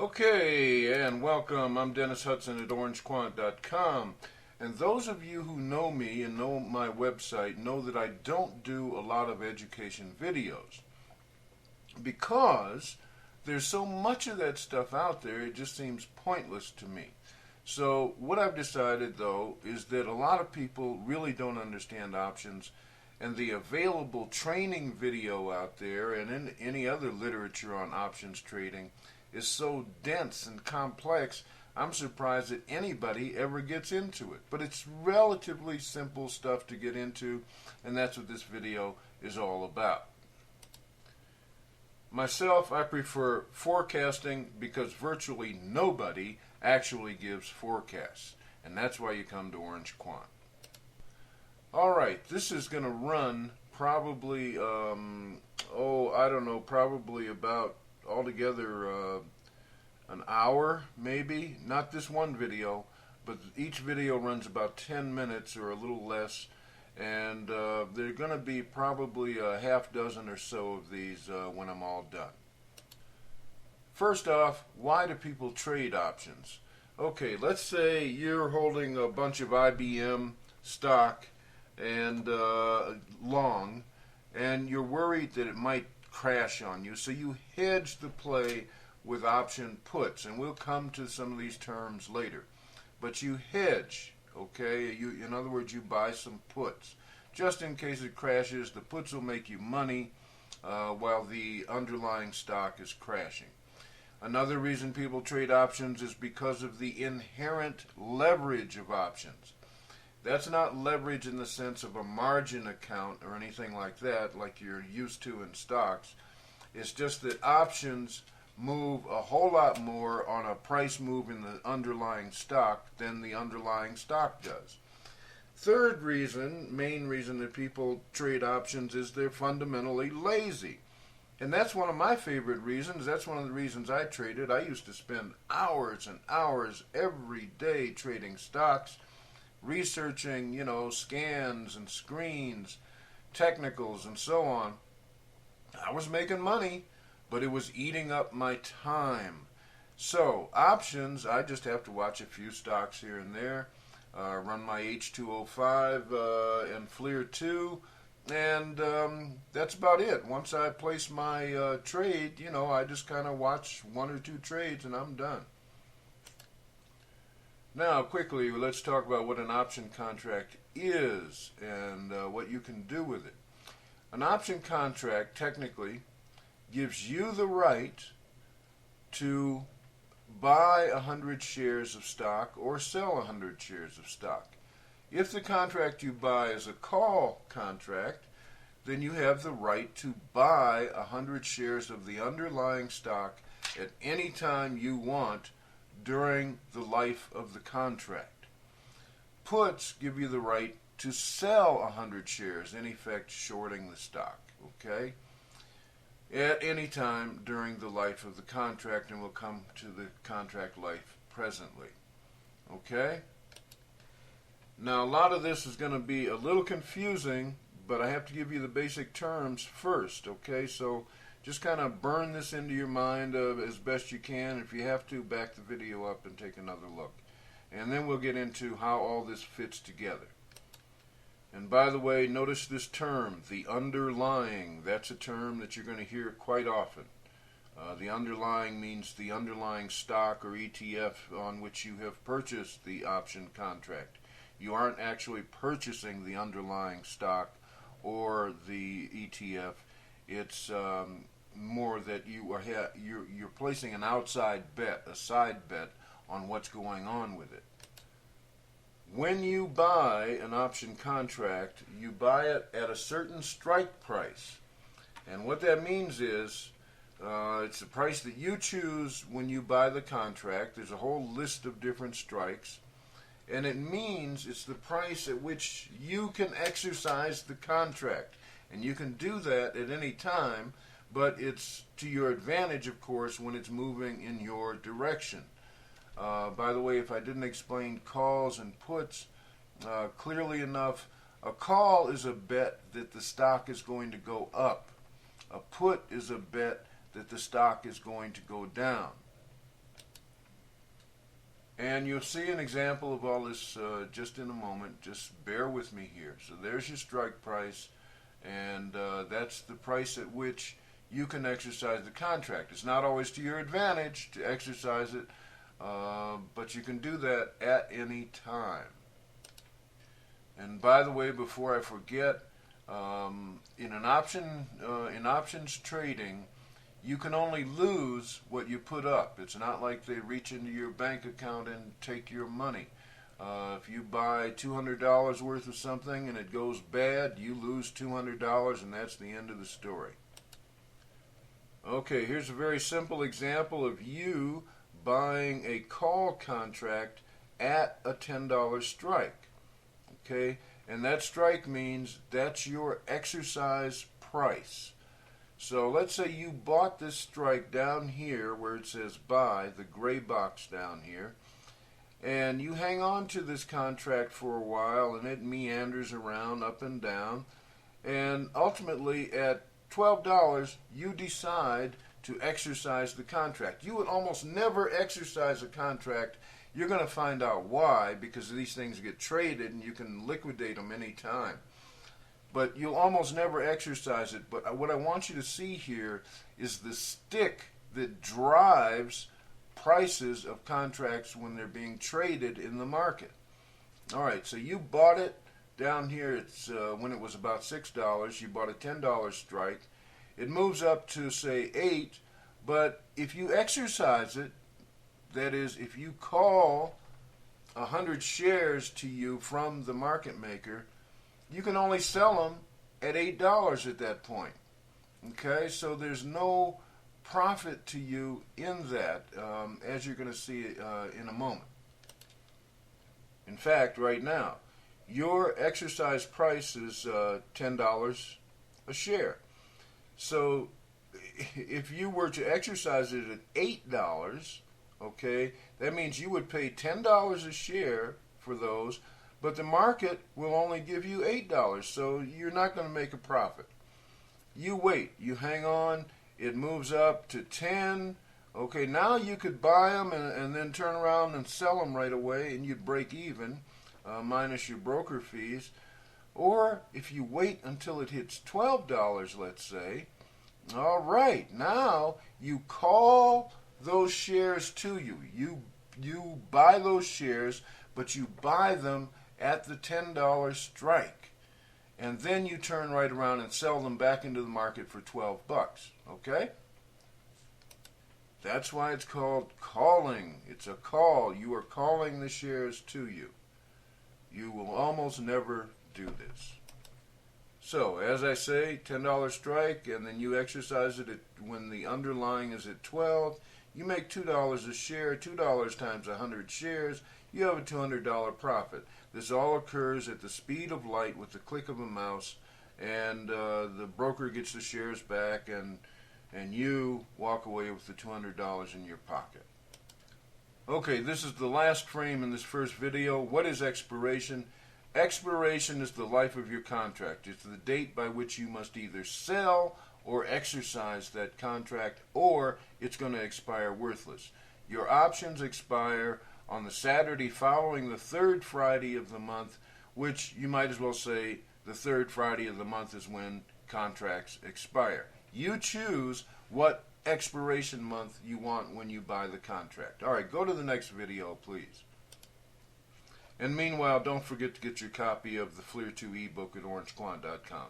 Okay, and welcome. I'm Dennis Hudson at OrangeQuant.com. And those of you who know me and know my website know that I don't do a lot of education videos because there's so much of that stuff out there, it just seems pointless to me. So what I've decided, though, is that a lot of people really don't understand options, and the available training video out there and in any other literature on options trading is so dense and complex, I'm surprised that anybody ever gets into it. But it's relatively simple stuff to get into, and that's what this video is all about. Myself, I prefer forecasting because virtually nobody actually gives forecasts, and that's why you come to Orange Quant. Alright, this is going to run probably, probably about altogether an hour, maybe. Not this one video, but each video runs about 10 minutes or a little less, and there are going to be probably a half dozen or so of these when I'm all done. First off, why do people trade options? Okay, let's say you're holding a bunch of IBM stock and long, and you're worried that it might crash on you, so you hedge the play with option puts, and we'll come to some of these terms later. But you hedge, okay? In other words, you buy some puts. Just in case it crashes, the puts will make you money while the underlying stock is crashing. Another reason people trade options is because of the inherent leverage of options. That's not leverage in the sense of a margin account or anything like that, like you're used to in stocks. It's just that options move a whole lot more on a price move in the underlying stock than the underlying stock does. Third reason, main reason that people trade options is they're fundamentally lazy. And that's one of my favorite reasons. That's one of the reasons I traded. I used to spend hours and hours every day trading stocks, researching, scans and screens, technicals, and so on. I was making money, but it was eating up my time. So, options, I just have to watch a few stocks here and there, run my H205 and FLIR 2, and that's about it. Once I place my trade, I just kind of watch one or two trades and I'm done. Now, quickly, let's talk about what an option contract is and what you can do with it. An option contract, technically, gives you the right to buy 100 shares of stock or sell 100 shares of stock. If the contract you buy is a call contract, then you have the right to buy 100 shares of the underlying stock at any time you want during the life of the contract. Puts give you the right to sell 100 shares, in effect shorting the stock, okay, at any time during the life of the contract, and we'll come to the contract life presently. Okay? Now, a lot of this is going to be a little confusing, but I have to give you the basic terms first, okay? So just kind of burn this into your mind as best you can. If you have to, back the video up and take another look. And then we'll get into how all this fits together. And by the way, notice this term, the underlying. That's a term that you're going to hear quite often. The underlying means the underlying stock or ETF on which you have purchased the option contract. You aren't actually purchasing the underlying stock or the ETF. It's more that you're placing an outside bet, a side bet on what's going on with it. When you buy an option contract, you buy it at a certain strike price. And what that means is it's the price that you choose when you buy the contract. There's a whole list of different strikes. And it means it's the price at which you can exercise the contract. And you can do that at any time, but it's to your advantage, of course, when it's moving in your direction. By the way, if I didn't explain calls and puts clearly enough, a call is a bet that the stock is going to go up. A put is a bet that the stock is going to go down. And you'll see an example of all this just in a moment. Just bear with me here. So there's your strike price, and that's the price at which you can exercise the contract. It's not always to your advantage to exercise it, but you can do that at any time. And by the way, before I forget, in options trading, you can only lose what you put up. It's not like they reach into your bank account and take your money. If you buy $200 worth of something and it goes bad, you lose $200, and that's the end of the story. Okay, here's a very simple example of you buying a call contract at a $10 strike. Okay, and that strike means that's your exercise price. So let's say you bought this strike down here where it says buy, the gray box down here, and you hang on to this contract for a while, and it meanders around up and down, and ultimately at $12 you decide to exercise the contract. You would almost never exercise a contract. You're going to find out why, because these things get traded and you can liquidate them anytime. But you'll almost never exercise it. But what I want you to see here is the stick that drives prices of contracts when they're being traded in the market. All right, so you bought it down here. It's when it was about $6. You bought a $10 strike. It moves up to say $8. But if you exercise it, that is, if you call 100 shares to you from the market maker, you can only sell them at $8 at that point. Okay, so there's no profit to you in that, as you're going to see in a moment. In fact, right now, your exercise price is $10 a share. So if you were to exercise it at $8, okay, that means you would pay $10 a share for those, but the market will only give you $8, so you're not going to make a profit. You wait, you hang on, it moves up to 10. Okay, now you could buy them and then turn around and sell them right away, and you'd break even, minus your broker fees. Or if you wait until it hits $12, let's say, all right, now you call those shares to you. You buy those shares, but you buy them at the $10 strike, and then you turn right around and sell them back into the market for $12. Okay? That's why it's called calling. It's a call. You are calling the shares to you. You will almost never do this. So, as I say, $10 strike, and then you exercise it when the underlying is at 12. You make $2 a share. $2 times 100 shares. You have a $200 profit. This all occurs at the speed of light with the click of a mouse, and the broker gets the shares back, and you walk away with the $200 in your pocket. Okay, this is the last frame in this first video. What is expiration? Expiration is the life of your contract. It's the date by which you must either sell or exercise that contract, or it's going to expire worthless. Your options expire on the Saturday following the third Friday of the month, which you might as well say the third Friday of the month is when contracts expire. You choose what expiration month you want when you buy the contract. All right, go to the next video, please. And meanwhile, don't forget to get your copy of the FLIR 2 ebook at orangequant.com.